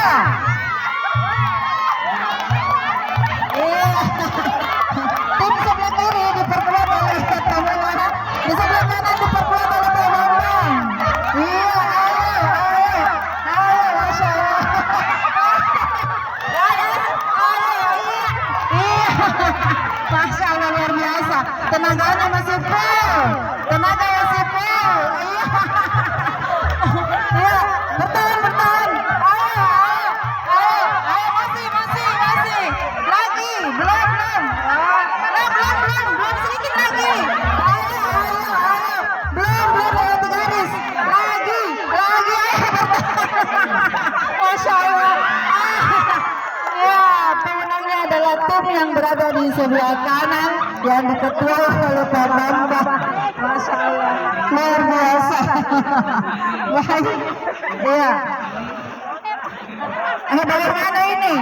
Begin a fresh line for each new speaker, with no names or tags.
Iya. Tim sebelah kiri diperkuat oleh Tamara. Di sebelah kanan diperkuat oleh Bambang. Iya, ayo, Masya Allah. Iya, Masya Allah luar biasa. Tenaganya masih full. Tenaga masih full. Iya. Iya, bertahan. Ayo, masih. Lagi, belum. Belum sedikit lagi. Ayo. Belum lewati garis. Lagi. Masya Allah. Ya, pemenangnya adalah tim yang berada di sebelah kanan yang diketuai oleh Pak Bambang. Masya Allah, luar biasa. Baik, iya. Bagaimana ini?